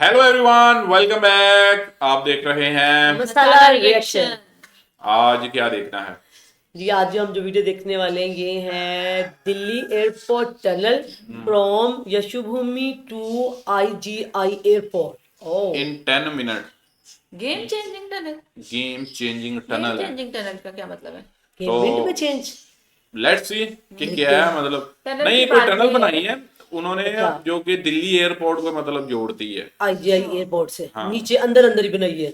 Hello everyone, welcome back. आप देख रहे हैं मसाला रिएक्शन। आज क्या देखना है जी आज जो हम जो वीडियो देखने वाले हैं ये है Delhi airport tunnel from Yashobhoomi to IGI airport. Oh in 10 minute. Game changing tunnel. Game changing game tunnel है। चेंजिंग टनल का क्या मतलब है? तो मिनट में चेंज। लेट्स सी कि क्या है, मतलब टनल नहीं, की कोई बात टनल नहीं है। बनाई है उन्होंने अच्छा। जो कि दिल्ली एयरपोर्ट को मतलब जोड़ती है। IGI एयरपोर्ट से हाँ। नीचे अंदर अंदर ही बनाई है।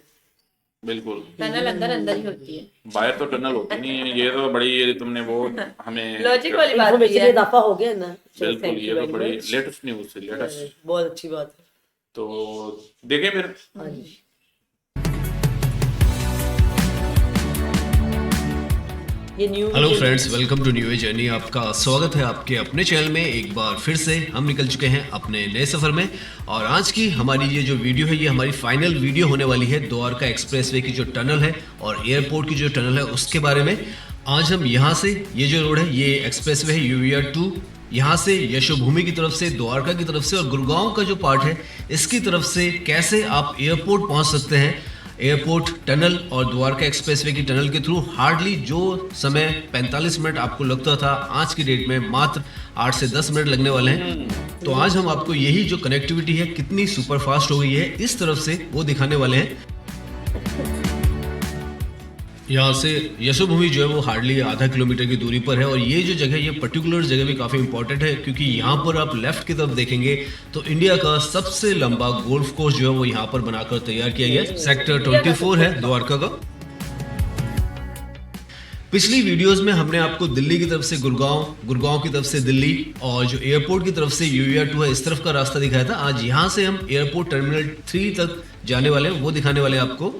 बिल्कुल, टनल अंदर अंदर ही होती है। बाहर तो टनल होती नहीं है। ये तो बड़ी तुमने वो हमें लॉजिक वाली बात भी इन्फॉर्मेशन है। इजाफा हो गया ना। चलो, बिल्कुल, thank ये you तो very बड़ी much। लेटेस्ट न्यूज है, लेटेस्ट। बहुत अच्छी बात है। तो देखें फिर। हाँ जी। ये new hello friends, welcome to new journey. आपका स्वागत है आपके अपने चैनल में। एक बार फिर से हम निकल चुके हैं अपने नए सफ़र में और आज की हमारी ये जो वीडियो है ये हमारी फाइनल वीडियो होने वाली है द्वारका एक्सप्रेसवे की जो टनल है और एयरपोर्ट की जो टनल है उसके बारे में। आज हम यहाँ से ये जो रोड है ये एक्सप्रेसवे है UVR 2, यहाँ से यशोभूमि की तरफ से, द्वारका की तरफ से और गुड़गांव का जो पार्ट है इसकी तरफ से कैसे आप एयरपोर्ट पहुँच सकते हैं। एयरपोर्ट टनल और द्वारका एक्सप्रेसवे की टनल के थ्रू हार्डली जो समय 45 मिनट आपको लगता था, आज की डेट में मात्र 8 से 10 मिनट लगने वाले हैं। तो आज हम आपको यही जो कनेक्टिविटी है कितनी सुपर फास्ट हो गई है इस तरफ से वो दिखाने वाले हैं। यहाँ से यशोभूमि जो है वो हार्डली आधा किलोमीटर की दूरी पर है और ये जो जगह, ये पर्टिकुलर जगह भी काफ़ी इंपॉर्टेंट है क्योंकि यहाँ पर आप लेफ्ट की तरफ देखेंगे तो इंडिया का सबसे लंबा गोल्फ कोर्स जो है वो यहाँ पर बनाकर तैयार किया गया है। सेक्टर 24 है द्वारका का। पिछली वीडियोस में हमने आपको दिल्ली की तरफ से गुड़गांव, गुड़गांव की तरफ से दिल्ली और जो एयरपोर्ट की तरफ से UVR 2 है इस तरफ का रास्ता दिखाया था। आज यहाँ से हम एयरपोर्ट टर्मिनल 3 तक जाने वाले हैं, वो दिखाने वाले हैं आपको।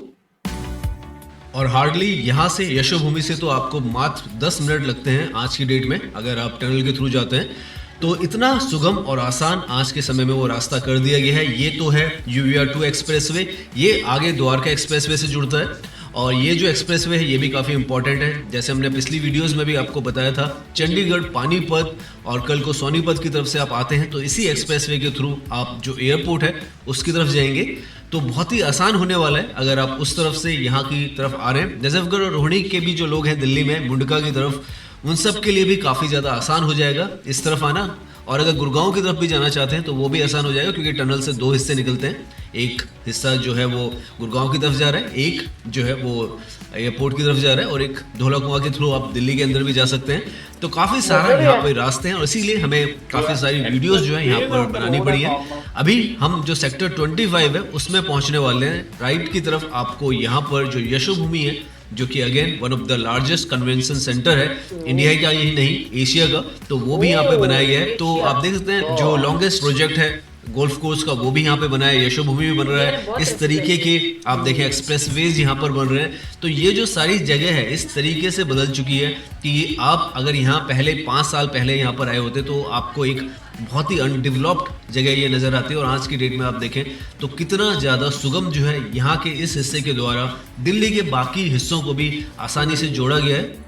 और हार्डली यहाँ से यशोभूमि से तो आपको मात्र 10 मिनट लगते हैं आज की डेट में अगर आप टनल के थ्रू जाते हैं। तो इतना सुगम और आसान आज के समय में वो रास्ता कर दिया गया है। ये तो है UVR 2 एक्सप्रेसवे, ये आगे द्वारका एक्सप्रेसवे से जुड़ता है और ये जो एक्सप्रेसवे है ये भी काफ़ी इंपॉर्टेंट है। जैसे हमने पिछली वीडियोस में भी आपको बताया था, चंडीगढ़, पानीपत और कल को सोनीपत की तरफ से आप आते हैं तो इसी एक्सप्रेसवे के थ्रू आप जो एयरपोर्ट है उसकी तरफ जाएंगे तो बहुत ही आसान होने वाला है अगर आप उस तरफ से यहाँ की तरफ आ रहे हैं। नजफगढ़ और रोहिणी के भी जो लोग हैं दिल्ली में, मुंडका की तरफ, उन सब के लिए भी काफ़ी ज़्यादा आसान हो जाएगा इस तरफ आना। और अगर गुड़गांव की तरफ भी जाना चाहते हैं तो वो भी आसान हो जाएगा क्योंकि टनल से 2 हिस्से निकलते हैं। एक हिस्सा जो है वो गुड़गांव की तरफ जा रहा है, एक जो है वो एयरपोर्ट की तरफ जा रहा है और एक धौला कुआं के थ्रू आप दिल्ली के अंदर भी जा सकते हैं। तो काफ़ी सारा यहाँ पे रास्ते हैं और इसीलिए हमें काफ़ी सारी वीडियोस जो है यहाँ पर बनानी पड़ी है। अभी हम जो सेक्टर 25 है उसमें पहुँचने वाले हैं। राइट की तरफ आपको यहाँ पर जो यशोभूमि है जो कि again one of the largest convention centre है इंडिया का, यही नहीं एशिया का, तो वो भी यहाँ पे बनाया गया है। तो आप देख सकते हैं जो लॉन्गेस्ट प्रोजेक्ट है गोल्फ कोर्स का वो भी यहाँ पे बना है, यशोभूमि भी बन रहा है। इस तरीके के आप देखें एक्सप्रेसवेज यहाँ पर बन रहे हैं। तो ये जो सारी जगह है इस तरीके से बदल चुकी है कि आप अगर यहाँ पहले 5 साल पहले यहाँ पर आए होते तो आपको एक बहुत ही अनडेवलप्ड जगह ये नज़र आती है। और आज की डेट में आप देखें तो कितना ज़्यादा सुगम जो है यहाँ के इस हिस्से के द्वारा दिल्ली के बाकी हिस्सों को भी आसानी से जोड़ा गया है।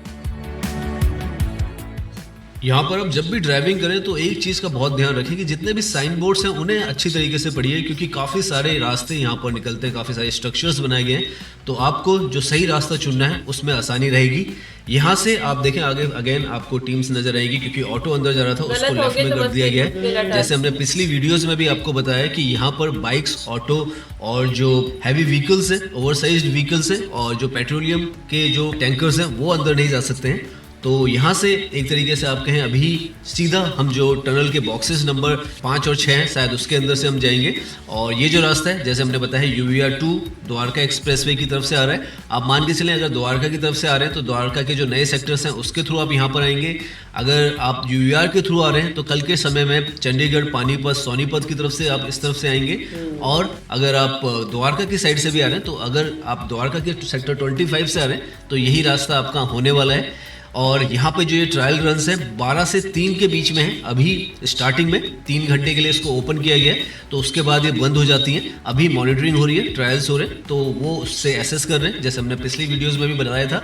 यहाँ पर आप जब भी ड्राइविंग करें तो एक चीज़ का बहुत ध्यान रखें कि जितने भी साइन बोर्ड्स हैं उन्हें अच्छी तरीके से पढ़िए क्योंकि काफ़ी सारे रास्ते यहाँ पर निकलते हैं, काफ़ी सारे स्ट्रक्चर्स बनाए गए हैं। तो आपको जो सही रास्ता चुनना है उसमें आसानी रहेगी। यहाँ से आप देखें आगे अगेन आपको टीम्स नजर आएगी क्योंकि ऑटो अंदर जा रहा था उसको लेफ्ट में कर दिया गया है। जैसे हमने पिछली वीडियोस में भी आपको बताया कि यहाँ पर बाइक्स, ऑटो और जो हैवी व्हीकल्स हैं, ओवरसाइज्ड व्हीकल्स हैं और जो पेट्रोलियम के जो टैंकर्स हैं वो अंदर नहीं जा सकते हैं। तो यहाँ से एक तरीके से आप कहें अभी सीधा हम जो टनल के बॉक्सेस नंबर 5 और 6 हैं शायद उसके अंदर से हम जाएंगे। और ये जो रास्ता है जैसे हमने बताया UVR 2 द्वारका एक्सप्रेसवे की तरफ से आ रहा है। आप मान के चलें अगर द्वारका की तरफ से आ रहे हैं तो द्वारका के जो नए सेक्टर्स हैं उसके थ्रू आप यहाँ पर आएंगे। अगर आप UVR के थ्रू आ रहे हैं तो कल के समय में चंडीगढ़, पानीपत, सोनीपत की तरफ से आप इस तरफ से आएंगे। और अगर आप द्वारका की साइड से भी आ रहे हैं तो अगर आप द्वारका के सेक्टर 25 से आ रहे हैं तो यही रास्ता आपका होने वाला है। और यहाँ पे जो ये ट्रायल रन्स हैं 12 से 3 के बीच में है। अभी स्टार्टिंग में 3 घंटे के लिए इसको ओपन किया गया है तो उसके बाद ये बंद हो जाती हैं। अभी मॉनिटरिंग हो रही है, ट्रायल्स हो रहे हैं तो वो उससे एसेस कर रहे हैं जैसे हमने पिछली वीडियोस में भी बताया था।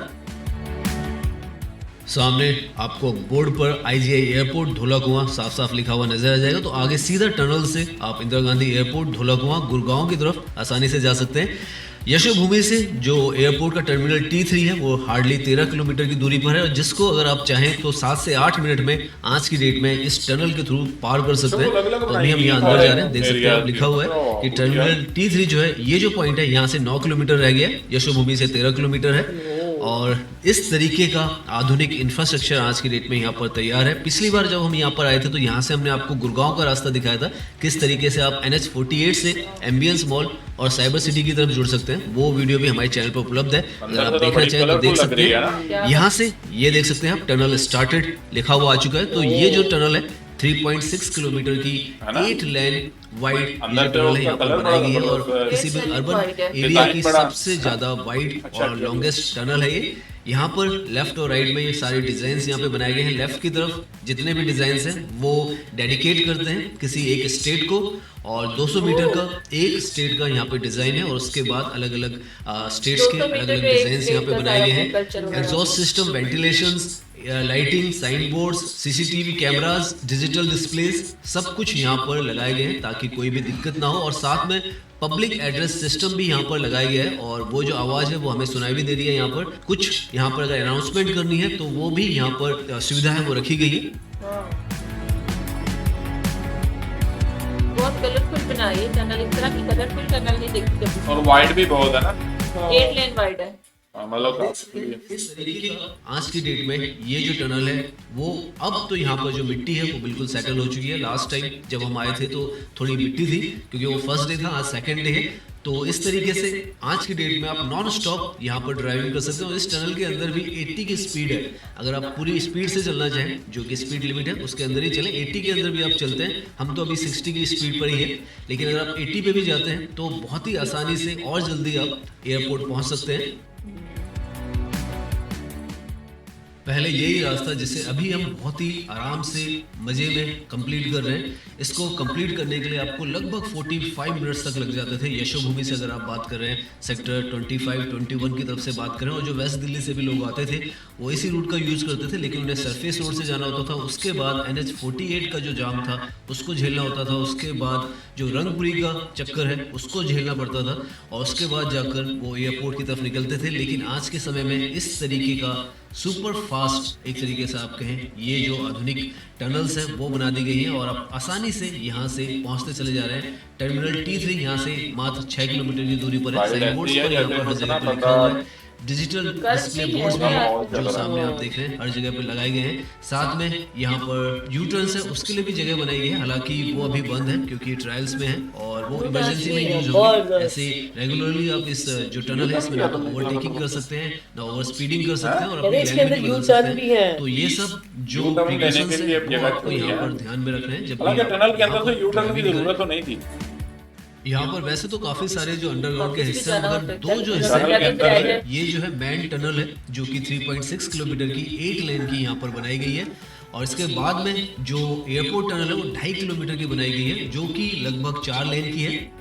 सामने आपको बोर्ड पर IGI एयरपोर्ट धौला कुआं साफ साफ लिखा हुआ नजर आ जाएगा। तो आगे सीधा टनल से आप इंदिरा गांधी एयरपोर्ट धौला कुआं गुड़गांव की तरफ आसानी से जा सकते हैं। यशोभूमि से जो एयरपोर्ट का टर्मिनल T3 है वो हार्डली 13 किलोमीटर की दूरी पर है, और जिसको अगर आप चाहें तो 7 से 8 मिनट में आज की डेट में इस टनल के थ्रू पार कर सकते हैं। तो अभी हम यहाँ अंदर जा रहे हैं, देख सकते हैं आप लिखा हुआ है कि टर्मिनल T3 जो है ये जो पॉइंट है यहाँ से 9 किलोमीटर रह गया है, यशोभूमि से 13 किलोमीटर है। और इस तरीके का आधुनिक इंफ्रास्ट्रक्चर आज की डेट में यहाँ पर तैयार है। पिछली बार जब हम यहाँ पर आए थे तो यहाँ से हमने आपको गुड़गांव का रास्ता दिखाया था, किस तरीके से आप NH48 से एम्बियंस मॉल और साइबर सिटी की तरफ जुड़ सकते हैं। वो वीडियो भी हमारे चैनल पर उपलब्ध है, अगर आप देखना चाहें तो देख सकते हैं। यहाँ से ये देख सकते हैं आप टनल स्टार्टेड लिखा हुआ आ चुका है। तो ये जो टनल है 3.6 किलोमीटर की 8 लेन वाइड टनल है यहाँ पर बनाई गई है, और किसी भी अर्बन एरिया की सबसे ज्यादा वाइड और लॉन्गेस्ट टनल है ये। यहाँ पर लेफ्ट और राइट में ये सारे डिजाइन यहाँ पे बनाए गए हैं। लेफ्ट की तरफ जितने भी डिजाइन हैं वो डेडिकेट करते हैं किसी एक स्टेट को, और 200 मीटर का एक स्टेट का यहाँ पे डिजाइन है, और उसके बाद अलग अलग स्टेट्स के अलग अलग डिजाइन यहाँ पे बनाए गए हैं। Exhaust system, ventilations, lighting, sign boards, CCTV cameras, digital displays, सब कुछ यहाँ पर लगाए गए हैं ताकि कोई भी दिक्कत ना हो। और साथ में पब्लिक एड्रेस सिस्टम भी यहाँ पर लगाया गया है, और वो जो आवाज है वो हमें सुनाई भी दे रही है। यहाँ पर कुछ यहाँ पर अगर अनाउंसमेंट करनी है तो वो भी यहाँ पर सुविधा है वो रखी गई है। बहुत कलरफुल बनाई है टनल, इस तरह की कलरफुल टनल नहीं देखी कभी। और वाइड भी बहुत है ना, 8 लेन वाइड है। मतलब इस तरीके का आज की डेट में ये जो टनल है वो अब तो यहाँ पर जो मिट्टी है वो बिल्कुल सेटल हो चुकी है। लास्ट टाइम जब हम आए थे तो थोड़ी मिट्टी थी, क्योंकि वो फर्स्ट डे था, आज सेकंड डे है। तो इस तरीके से आज की डेट में आप नॉन स्टॉप यहाँ पर ड्राइविंग कर सकते हो। इस टनल के अंदर भी 80 की स्पीड है। अगर आप पूरी स्पीड से चलना चाहें, जो कि स्पीड लिमिट है उसके अंदर ही चलें, 80 के अंदर भी आप चलते हैं। हम तो अभी 60 की स्पीड पर ही है, लेकिन अगर आप 80 पे भी जाते हैं तो बहुत ही आसानी से और जल्दी आप एयरपोर्ट पहुँच सकते हैं। पहले यही रास्ता जिसे अभी हम बहुत ही आराम से मजे में कंप्लीट कर रहे हैं, इसको कंप्लीट करने के लिए आपको लगभग 45 मिनट्स तक लग जाते थे। यशोभूमि से अगर आप बात कर रहे हैं, सेक्टर 25, 21 की तरफ से बात करें, और जो वेस्ट दिल्ली से भी लोग आते थे वो इसी रूट का यूज़ करते थे, लेकिन उन्हें सरफेस रोड से जाना होता था। उसके बाद NH48 का जो जाम था उसको झेलना होता था, उसके बाद जो रंगपुरी का चक्कर है उसको झेलना पड़ता था, और उसके बाद जाकर वो एयरपोर्ट की तरफ निकलते थे। लेकिन आज के समय में इस तरीके का सुपर फास्ट, एक तरीके से आप कहें, ये जो आधुनिक टनल्स हैं वो बना दी गई हैं, और आप आसानी से यहाँ से पहुँचते चले जा रहे हैं। टर्मिनल T3 यहाँ से मात्र 6 किलोमीटर की दूरी पर है। साइन बोर्ड्स पर यहाँ पर हर जगह पर लिखा हुआ है। डिजिटल डिस्प्ले बोर्ड्स भी हैं जो सामने आप देख रहे हैं, हर जगह पे लगाए गए हैं। साथ में यहाँ पर यू टर्न्स है उसके लिए भी जगह बनाई गई है, हालांकि वो अभी बंद है क्योंकि ट्रायल्स में है, और वो इमरजेंसी में यूज होगी। ऐसे रेगुलरली आप इस जो टनल है इसमें ना तो ओवरटेकिंग कर सकते हैं, ना ओवर स्पीडिंग कर सकते हैं, और अपनी लैंड भी बदल सकते हैं। तो ये सब जो प्रिकॉशंस हैं वो आपको यहाँ पर ध्यान में रखना है। जब टनल के अंदर से यू टर्न की जरूरत तो नहीं थी। यहाँ पर वैसे तो काफी सारे जो अंडरग्राउंड के हिस्से हैं, मगर दो जो हिस्से हैं, ये जो है मैन टनल है जो कि 3.6 किलोमीटर की 8 लेन की यहाँ पर बनाई गई है, और इसके बाद में जो एयरपोर्ट टनल है वो 2.5 किलोमीटर की बनाई गई है, जो कि लगभग 4 लेन की है।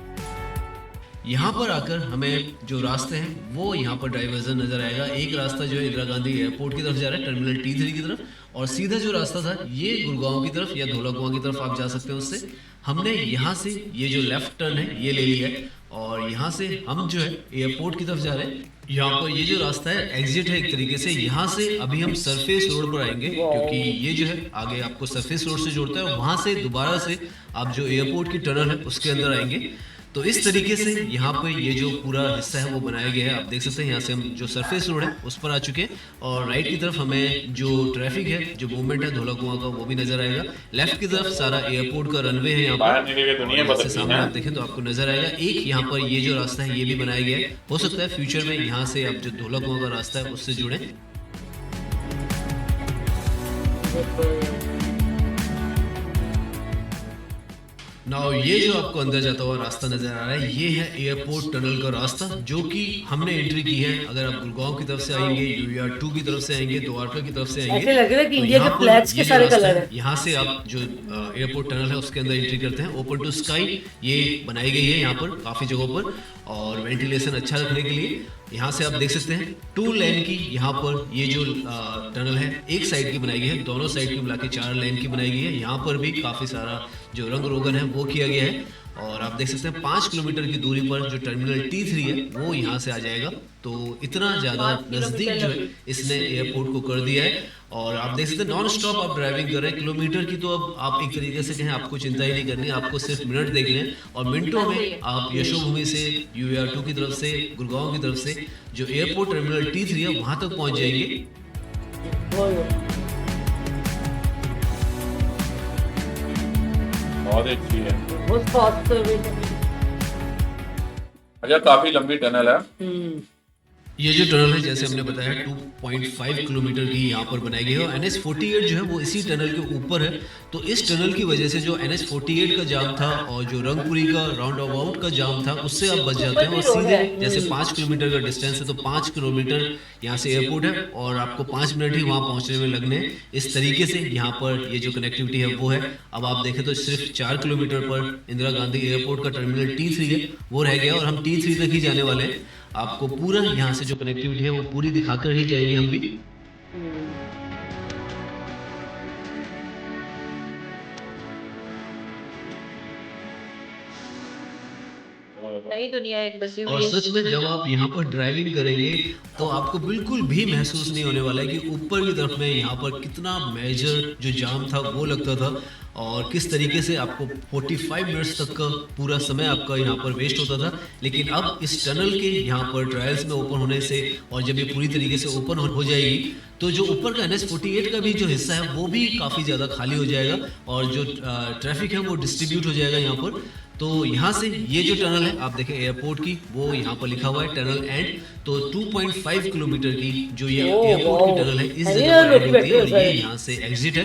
यहाँ पर आकर हमें जो रास्ते हैं वो यहाँ पर डाइवर्जन नजर आएगा। एक रास्ता जो है इंदिरा गांधी एयरपोर्ट की तरफ जा रहा है, टर्मिनल T3 की तरफ, और सीधा जो रास्ता था ये गुड़गांव की तरफ या धौला कुआं की तरफ आप जा सकते हैं। उससे हमने यहाँ से ये जो लेफ्ट टर्न है ये ले लिया है, और यहाँ से हम जो है एयरपोर्ट की तरफ जा रहे हैं। यहाँ पर ये जो रास्ता है एग्जिट है एक तरीके से। यहाँ से अभी हम सरफेस रोड पर आएंगे, क्योंकि ये जो है आगे आपको सरफेस रोड से जोड़ता है, और वहाँ से दोबारा से आप जो एयरपोर्ट की टनल है उसके अंदर आएंगे। तो इस तरीके से यहाँ पे ये जो पूरा हिस्सा है वो बनाया गया है। आप देख सकते हैं यहाँ से हम जो सरफेस रोड है उस पर आ चुके हैं, और राइट की तरफ हमें जो ट्रैफिक है, जो मूवमेंट है धौला कुआं का, वो भी नजर आएगा। लेफ्ट की तरफ सारा एयरपोर्ट का रनवे है यहाँ पर, सामने आप देखें तो आपको नजर आएगा। एक यहाँ पर ये जो रास्ता है ये भी बनाया गया है, हो सकता है फ्यूचर में यहाँ से आप जो धौला कुआं का रास्ता है उससे जुड़े। नाउ ये जो आपको अंदर जाता हुआ रास्ता नजर आ रहा है, ये है एयरपोर्ट टनल का रास्ता जो कि हमने एंट्री की है। अगर आप गुड़गांव की तरफ से आएंगे, यूआर 2 की तरफ से आएंगे, द्वारका की तरफ से आएंगे, ऐसे लग रहा है कि तो इंडिया के यहाँ पर फ्लैग्स के ये जो सारे रास्ता कलर है, हैं। यहाँ से आप जो एयरपोर्ट टनल है उसके अंदर एंट्री करते हैं। ओपन टू स्काई ये बनाई गई है यहाँ पर काफी जगहों पर, और वेंटिलेशन अच्छा रखने के लिए। यहाँ से आप देख सकते हैं 2 लेन की यहाँ पर ये जो टनल है एक साइड की बनाई गई है, दोनों साइड की मिला के 4 लेन की बनाई गई है। यहाँ पर भी काफी सारा जो रंग रोगन है वो किया गया है, और आप देख सकते हैं 5 किलोमीटर की दूरी पर जो टर्मिनल T3 है वो यहाँ से आ जाएगा। तो इतना ज्यादा 5 नजदीक जो है इसने एयरपोर्ट को कर दिया है। और आप देख सकते हैं नॉन स्टॉप आप ड्राइविंग कर रहे हैं। किलोमीटर की तो अब आप एक तरीके से कहें आपको चिंता ही नहीं करनी, आपको सिर्फ मिनट देखने हैं और मिनटों में आप यशोभूमि से, यूआर 2 की तरफ से, गुड़गांव की तरफ से जो एयरपोर्ट टर्मिनल T3 है वहां तक पहुंच जाएंगे। बहुत अच्छी है। बहुत फास्ट सर्विस है। अच्छा, काफी लंबी टनल है। ये जो टनल है जैसे हमने बताया 2.5 किलोमीटर की यहाँ पर बनाई गई है, और NH48 जो है वो इसी टनल के ऊपर है। तो इस टनल की वजह से जो NH48 का जाम था और जो रंगपुरी का राउंड अबाउट का जाम था उससे आप बच जाते हैं, और सीधे जैसे 5 किलोमीटर का डिस्टेंस है तो 5 किलोमीटर यहाँ से एयरपोर्ट है और आपको 5 मिनट ही वहाँ पहुँचने में लगने। इस तरीके से यहाँ पर ये जो कनेक्टिविटी है वो है। अब आप देखें तो सिर्फ 4 किलोमीटर पर इंदिरा गांधी एयरपोर्ट का टर्मिनल T3 है वो रह गया, और हम T3 तक ही जाने वाले हैं। आपको पूरा यहाँ से जो कनेक्टिविटी है वो पूरी दिखाकर ही जाएंगे हम भी। नई दुनिया एक बसी और हुई है। सच में जब आप यहाँ पर ड्राइविंग करेंगे तो आपको बिल्कुल भी महसूस नहीं होने वाला है कि ऊपर की तरफ में यहाँ पर कितना मेजर जो जाम था वो लगता था, और किस तरीके से आपको 45 मिनट्स तक का पूरा समय आपका यहाँ पर वेस्ट होता था। लेकिन अब इस टनल के यहाँ पर ट्रायल्स में ओपन होने से, और जब ये पूरी तरीके से ओपन हो जाएगी तो जो ऊपर का NH48 का भी जो हिस्सा है वो भी काफ़ी ज़्यादा खाली हो जाएगा, और जो ट्रैफिक है वो डिस्ट्रीब्यूट हो जाएगा यहाँ पर। तो यहाँ से ये जो टनल है आप देखें एयरपोर्ट की, वो यहाँ पर लिखा हुआ है टनल एंड। तो 2.5 किलोमीटर की जो ये एयरपोर्ट की टनल है इस जगह पर एंड होती है, और ये यहाँ से एग्जिट है।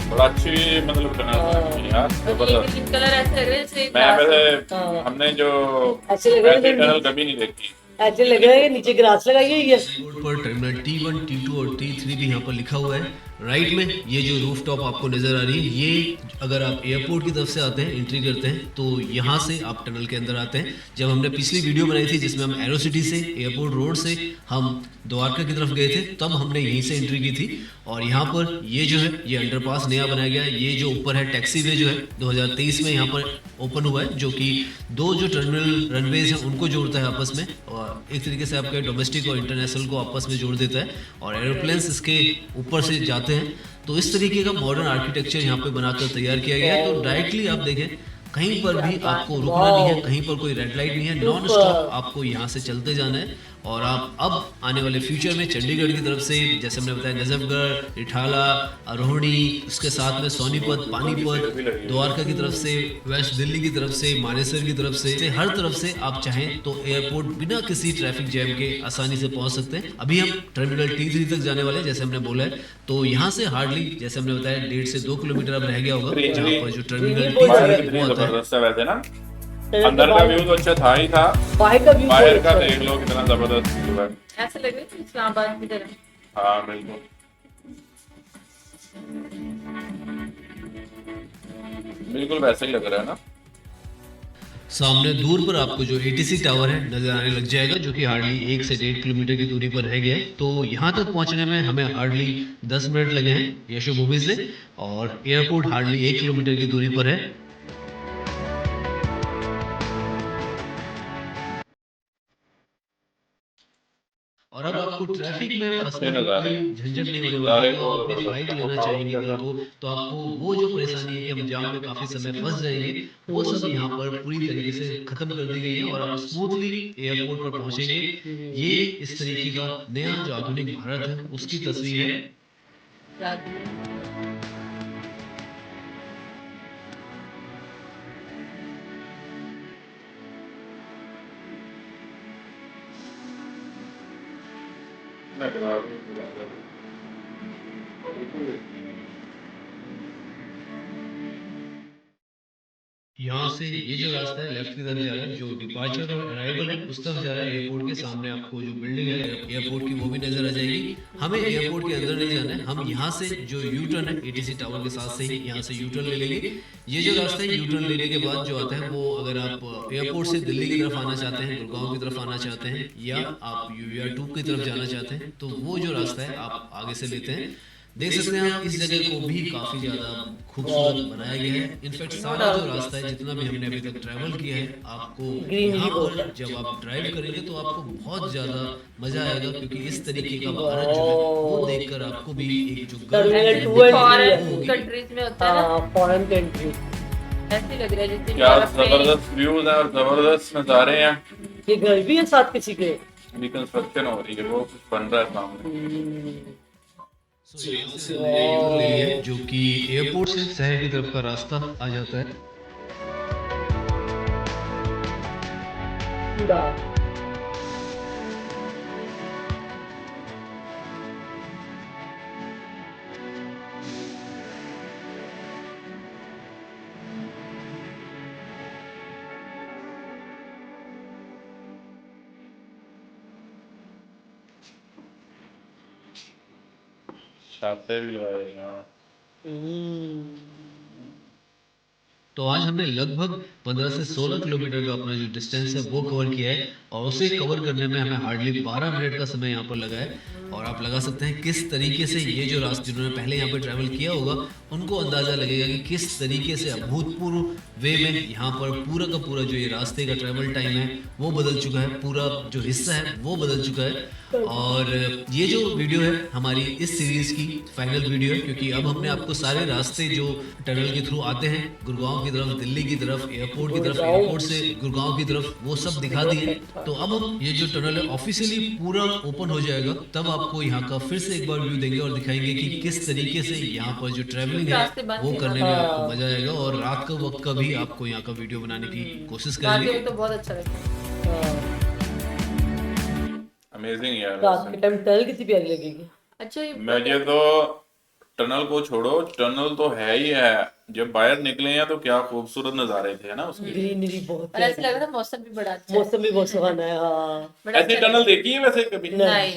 बड़ा अच्छी मतलब टनल है यार, जबरदस्त। ग्रीन कलर ऐसे लग रहे हैं जैसे मैं grass है। वैसे हमने जो ऐसे लग रहा ऐसी है टनल कभी नहीं देखी। ऐसे लग रहा है कि नीचे ग्रास लगाई हुई है। रोड पर टर्मिनल T1, T2 और T3 भी यहाँ पर लिखा हुआ है। राइट में ये जो रूफटॉप आपको नजर आ रही है, ये अगर आप एयरपोर्ट की तरफ से आते हैं, एंट्री करते हैं, तो यहाँ से आप टनल के अंदर आते हैं। जब हमने पिछली वीडियो बनाई थी जिसमें हम एरो सिटी से, एयरपोर्ट रोड से हम द्वारका की तरफ गए थे, तब हमने यहीं से एंट्री की थी। और यहाँ पर ये जो है ये अंडरपास नया बनाया गया है। ये जो ऊपर है टैक्सी वे जो है 2023 में यहाँ पर ओपन हुआ है, जो कि 2 जो टर्मिनल रनवेज हैं उनको जोड़ता है आपस में, और एक तरीके से आपके डोमेस्टिक और इंटरनेशनल को आपस में जोड़ देता है, और एरोप्लेन्स इसके ऊपर से जाते हैं। तो इस तरीके का मॉडर्न आर्किटेक्चर यहाँ पे बनाकर तैयार किया गया है। तो डायरेक्टली आप देखें कहीं पर भी आपको रुकना नहीं है, कहीं पर कोई रेड लाइट नहीं है, नॉन स्टॉप आपको यहाँ से चलते जाना है। और आप अब आने वाले फ्यूचर में चंडीगढ़ की तरफ से, जैसे हमने बताया, नजफगढ़, रिठाला, रोहिणी, उसके साथ में सोनीपत, पानीपत, द्वारका की तरफ से, वेस्ट दिल्ली की तरफ से, मानेसर की तरफ से, हर तरफ से आप चाहें तो एयरपोर्ट बिना किसी ट्रैफिक जैम के आसानी से पहुंच सकते हैं। अभी हम टर्मिनल T3 तक जाने वाले हैं जैसे हमने बोला है। तो यहाँ से हार्डली, जैसे हमने बताया, 1.5 से 2 किलोमीटर अब रह गया होगा, जहाँ पर जो टर्मिनल बाहर T3 कितनी वो आता है। जबरदस्त है वैसे ना। अंदर का व्यू तो अच्छा था ही था, बाहर का व्यू बाहर का देख लो कितना जबरदस्त व्यू है। ऐसे लग रहे हैं इस्लामाबाद की तरह। हाँ बिल्कुल, बिल्कुल वैसे ही लग रहा है ना। सामने दूर पर आपको जो ATC टावर है नजर आने लग जाएगा, जो कि हार्डली 1 से 1.5 किलोमीटर की दूरी पर रह गया है। तो यहाँ तक पहुँचने में हमें हार्डली 10 मिनट लगे हैं यशोभूमि से, और एयरपोर्ट हार्डली 1 किलोमीटर की दूरी पर है। और अब आपको ट्रैफिक में फंसने में कोई झंझट नहीं होने वाला है। आप अपनी बाइक लेना चाहेंगे कल को, तो आपको वो जो परेशानी है कि हम जाम में काफी समय फंस जाएंगे, वो सब यहाँ पर पूरी तरीके से खत्म कर दी गई है, और आप स्मूथली एयरपोर्ट पर पहुंचेंगे। ये इस तरीके का नया जो आधुनिक भारत है उसकी तस्वीर है। मैं यहाँ से ये जो रास्ता है लेफ्ट की तरफ जा रहा है, जो डिपार्चर और अराइवल है उस तरफ जा रहा है। एयरपोर्ट के सामने आपको जो बिल्डिंग है एयरपोर्ट की वो भी नजर आ जाएगी। हमें एयरपोर्ट के अंदर नहीं जाना है, हम यहाँ से जो यू टर्न है एटीसी टावर के साथ से ही यहाँ से यू टर्न ले लेंगे। ये जो रास्ता है यू टर्न लेने के बाद जो आता है वो, अगर आप एयरपोर्ट से दिल्ली की तरफ आना चाहते हैं, गुड़गांव की तरफ आना चाहते हैं, या आप UVR2 की तरफ जाना चाहते हैं, तो वो जो रास्ता है आप आगे से लेते हैं। देख सकते हैं आप इस जगह को भी काफी ज्यादा खूबसूरत बनाया गया है। इनफैक्ट सारा जो रास्ता है जितना भी हमने अभी तक ट्रैवल किया है, आपको यहाँ पर जब आप ड्राइव करेंगे तो आपको बहुत ज्यादा मजा आएगा, क्योंकि इस तरीके का भारत जो है वो देखकर आपको भी एक जो टर्मिनल 2 और 3 फॉरेन कंट्रीज में होता है ना, फॉरेन कंट्री। ऐसे लग रहा है जैसे क्या यूरोप में जबरदस्त व्यूज है और जबरदस्त नजारे हैं। ये घर भी है साथ किसी के। रिकंस्ट्रक्शन हो रही है, वो कुछ बन रहा है सामने। ले लिए, जो कि एयरपोर्ट से शहर की तरफ का रास्ता आ जाता है। पूरा छाते भी लगाए हैं यहाँ। तो आज हमने लगभग 15 से 16 किलोमीटर का अपना जो डिस्टेंस है वो कवर किया है, और उसे कवर करने में हमें हार्डली 12 मिनट का समय यहाँ पर लगा है। और आप लगा सकते हैं किस तरीके से ये जो रास्ते जिन्होंने पहले यहाँ पर ट्रैवल किया होगा उनको अंदाजा लगेगा कि किस तरीके से अभूतपूर्व वे में यहाँ पर पूरा का पूरा जो ये रास्ते का ट्रैवल टाइम है वो बदल चुका है, पूरा जो हिस्सा है वो बदल चुका है। और ये जो वीडियो है हमारी इस सीरीज की फाइनल वीडियो है, क्योंकि अब हमने आपको सारे रास्ते जो टनल के थ्रू आते हैं गुड़गांव की तरफ, दिल्ली की तरफ, एयरपोर्ट की तरफ, एयरपोर्ट से गुड़गांव की तरफ, वो सब दिखा दिए। तो अब हम ये जो टनल है ऑफिशियली पूरा ओपन हो जाएगा, तब आपको यहाँ का फिर से एक बार व्यू देंगे और दिखाएंगे कि किस तरीके से यहाँ पर जो ट्रैवलिंग है वो करने में आपको मजा आएगा। और रात का वक्त का भी आपको यहाँ का वीडियो बनाने की कोशिश करेंगे। तो बहुत अच्छा लगता है। अमेजिंग यार। रात के टाइम टनल कितनी प्यारी लगेगी। अच्छा ये मुझे तो टनल को छोड़ो, टनल तो है ही है, जब बाहर निकले हैं तो क्या खूबसूरत नजारे थे ना उसके। ग्रीनरी बहुत और ऐसा लग रहा था मौसम भी बड़ा अच्छा है। मौसम भी बहुत सुहाना है। हाँ बड़ा ऐसी अच्छा टनल देखी है वैसे कभी? नहीं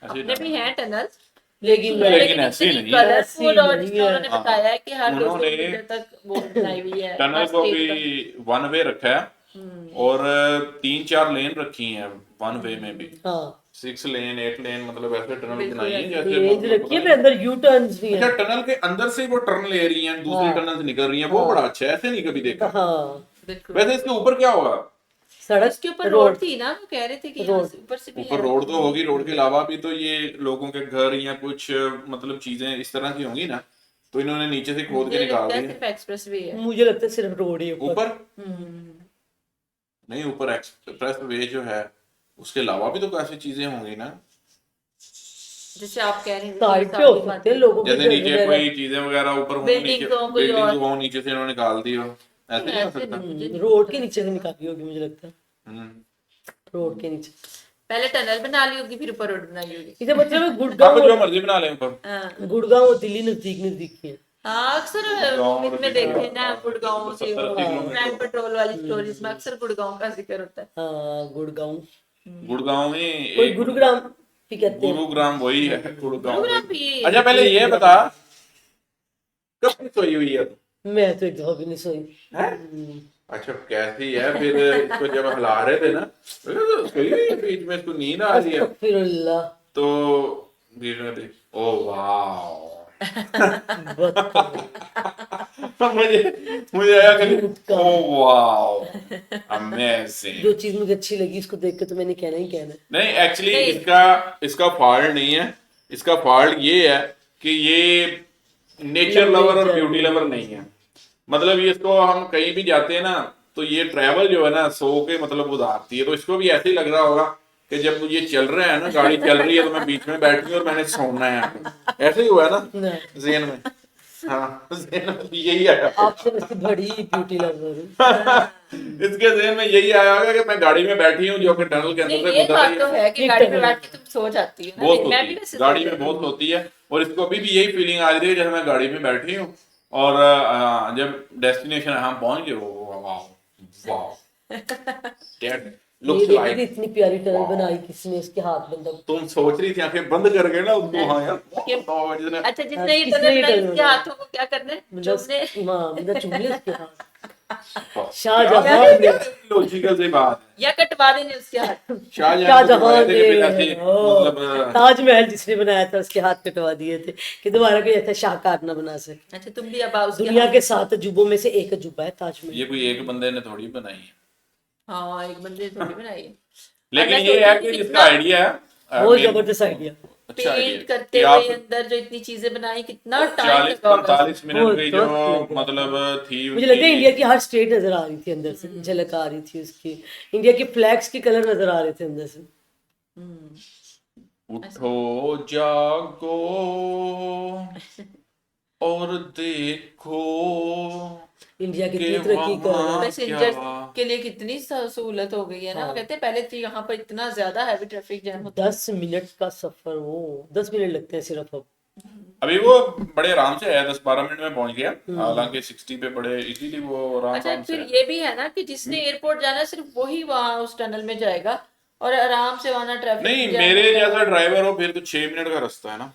ऐसी अपने भी हैं टनल, लेकिन लेकिन ऐसी नहीं है। कलरफुल, और नहीं जिसमें है। उन्होंने बताया है कि हर 200 उन्होंने मीटर तक वो बनाई हुई है टनल को भी वन वे रखा है और 3-4 लेन रखी हैं वन वे में भी। हाँ 6 लेन 8 लेन, मतलब ऐसे टनल बिल्कुल बनाई है रेंज जैसे रखी है, फिर अंदर यू टर्न्स भी अच्छा है। टनल के अंदर से वो टर्न ले रही हैं, दूसरी टनल से निकल रही हैं, वो बड़ा अच्छा है, ऐसे नहीं कभी देखा। हाँ बिल्कुल। वैसे इसके ऊपर क्या होगा? सड़क उसके ऊपर रोड थी ना, वो कह रहे थे कि यहाँ से ऊपर से भी ऊपर है। रोड तो होगी, रोड के अलावा भी तो ये लोगों के घर या कुछ मतलब चीजें इस तरह की होंगी ना, तो इन्होंने नीचे से खोद के मुझे निकाल लगता है दी सिर्फ एक्सप्रेस वे है। मुझे लगता है सिर्फ रोड ही ऊपर। ऊपर। नहीं, ऊपर एक्सप्रेस वे जो है उसके अलावा भी तो काफी चीजें होंगी ना, जैसे आप कह रहे हैं साइड पे हो सकते हैं लोगों के जैसे घर नीचे वगैरह। कोई चीजें वगैरह ऊपर हो, Buildings नीचे हो, कोई बिल्डिंग और। हो, नीचे से इन्होंने निकाल दी हो, ऐसे नहीं हो सकता। रोड के नीचे से निकाली होगी मुझे लगता है, हम्म। रोड के नीचे। पहले टनल बना ली होगी फिर ऊपर रोड बनाई होगी। इसे मतलब आप गुड़गांव जो मर्जी बना लें ऊपर। हाँ गुड़गांव और दिल्ली नजदीक नजदीक ही है। हाँ, अक्सर गुड़गांव मूवीज में देखते हैं ना, गुड़गांव से 70-80 किलोमीटर। क्राइम पेट्रोल वाली स्टोरीज में अक्सर गुड़गांव का जिक्र होता है। हाँ गुड़गांव, गुड़गांव में कोई एक गुरुग्राम भी कहते हैं। गुरुग्राम वही है, गुड़गांव। गुरुग्राम भी। अच्छा पहले ये बता, कब की सोई हुई है तू? मैं तो एक दफा भी नहीं सोई। हैं? अच्छा कैसी है फिर, इसको जब हिला रहे थे ना तो सोई हुई है, बीच में इसको नींद आ रही है अस्तगफिरुल्लाह। तो बीच में देख, ओ वाओ। मुझे आया कि ओ वाओ अमेजिंग। जो चीज मुझे अच्छी लगी इसको देख के तो मैंने कहना ही कहना है। नहीं एक्चुअली इसका फॉल्ट नहीं है, इसका फॉल्ट ये है कि ये नेचर लवर और ब्यूटी लवर नहीं है। मतलब ये इसको हम कहीं भी जाते हैं ना तो ये ट्रैवल जो है ना सो के मतलब उदारती है, तो इसको भी ऐसे ही लग रहा होगा कि जब ये चल रहा है ना, गाड़ी चल रही है तो मैं बीच में बैठी हूँ और मैंने सोना है यहाँ पे। ऐसे ही हुआ है ना ज़हन में। हाँ ज़हन में यही आया, आपसे इसकी बड़ी ब्यूटी लग रही इसके ज़हन में यही आया होगा कि मैं गाड़ी में बैठी हूँ जो कि टनल के अंदर नहीं, से ये गुजर बात रही तो है। है कि गाड़ी में बैठ के तुम सो जाती हो ना। बहुत मैं होती भी है वैसे गाड़ी सोती में, हूँ। बहुत होती है। और इसको अभी भी यही फीलिंग आ रही है जैसे मैं गाड़ी में बैठी हूँ और जब डेस्टिनेशन हम पहुंच गए, वो वाह वाह दैट ये लुक्स देखो लाइक, कि इतनी प्यारी टनल बनाई किसने, इसके हाथ बंद तुम सोच रही थी आंखें बंद करके ना उसको, हाँ यार बहुत जिसने अच्छा, जिसने ये किसने टनल ये बनाई टनल इसके बनाई? हाथों को क्या करना है? मतलब चुभने। हाँ मतलब चुभ ले उसके हाथ। क्या शाहजहां ने लॉजिकल सी बात है। या कटवा देने उसके हाथ। शाहजहां को शाहजहां करवाए थे कि फिर ऐसे ने मतलब ताजमहल जिसने बनाया था उसके हाथ कटवा दिए थे कि दोबारा कोई ऐसा शाहकार ना बना सके। अच्छा, तुम भी अब आओ उसके दुनिया हाथ। के 7 अजूबों में से एक अजूबा है ताजमहल। ये कोई एक बंदे ने थोड़ी बनाई है, हाँ, एक बंदे ने थोड़ी बनाई है। लेकिन मैं ये सोच है रही कि थी जिसका आइडिया है बहुत मेन- जबरदस्त आइडिया। अच्छा आइडिया पेंट करते कि हुए आप अंदर जो इतनी चीजें बनाई, कितना टाइम 40 लगा होगा। 45 मिनट बहुत की जो दोस्त लग रहा मतलब थी मुझे लगता है उनकी, इंडिया की हर स्टेट नजर आ रही थी अंदर से, झलक आ रही थी उसकी। इंडिया के फ्लैग्स के कलर नजर आ रहे थे अंदर से। उठो जागो और देखो इंडिया कि कितनी तरक्की कर रहा है। पैसेंजर्स क्या के लिए कितनी सहूलत हो गई है ना। वो कहते हैं पहले तो यहाँ पर इतना ज्यादा हैवी ट्रैफिक जैम होता 10 मिनट का सफर, वो 10 मिनट लगते हैं सिर्फ अब। अभी वो बड़े आराम से आया, 10-12 मिनट में पहुंच गया, हालांकि 60 पे बड़े इजीली वो आराम अच्छा, आराम से फिर ये भी है ना कि जिसने एयरपोर्ट जाना है सिर्फ वही वहां उस टनल में जाएगा और आराम से वहां ट्रैफिक नहीं, मेरे जैसा ड्राइवर हो फिर तो 6 मिनट का रास्ता है ना।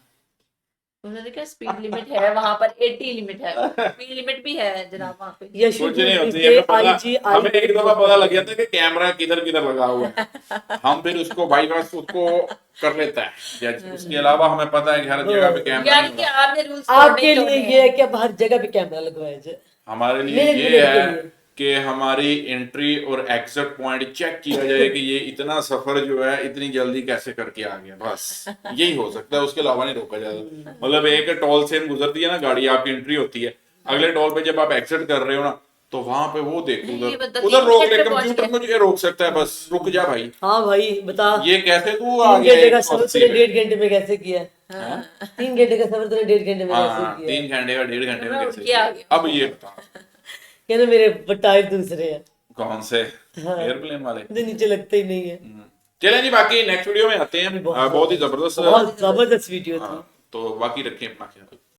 उन्होंने क्या स्पीड लिमिट है वहां पर, 80 लिमिट है, स्पीड लिमिट भी है जनाब वहां पे। कुछ नहीं होती है, यशोभूमि हमें पता, IGI हमें एक दफा पता लग गया था कि कैमरा किधर किधर लगा हुआ है, हम फिर उसको बाईपास उसको कर लेता है, या उसके अलावा हमें पता है कि हर जगह पे कैमरा यानी नहीं कि लगा। आपने रूल्स आपके लिए ये है कि अब हर जगह पे कैमरा लगवाया जाए। हमारे लिए मिनट ये मिनट के है लिए। कि हमारी एंट्री और एग्जिट पॉइंट चेक किया जाए कि ये इतना सफर जो है इतनी जल्दी कैसे करके आ गया, बस यही हो सकता है, उसके अलावा नहीं रोका जाता। मतलब एक टोल से गुजरती है ना गाड़ी, आपकी एंट्री होती है, अगले टोल पे जब आप एग्जिट कर रहे हो ना, तो वहां पे वो देखो नहीं, ये बता, उधर उधर 3 रोक मिनट ले, में पहुंच कंप्यूटर गया। मुझे रोक सकता है, बस रुक जा भाई, हाँ भाई बता, ये कैसे तू आ 3 गया घंटे का सफर 180 तूने पे? 1.5 घंटे में कैसे किया? 3 घंटे का सफर तूने 1.5 घंटे में कैसे हाँ, किया? 3 घंटे का 1.5 घंटे में मैं कैसे उठ के आ किया? गया। अब ये बता कहना मेरे टायर दूसरे हैं, कौन से हाँ। एयरप्लेन वाले? मुझे नीचे लगते ही नहीं है। चलें जी, बाकी नेक्स्ट वीडियो में आते हैं, बहुत ही जबरदस्त बहुत जबरदस्त वीडियो थी। हाँ, तो बाकी रखें अपना ख्याल।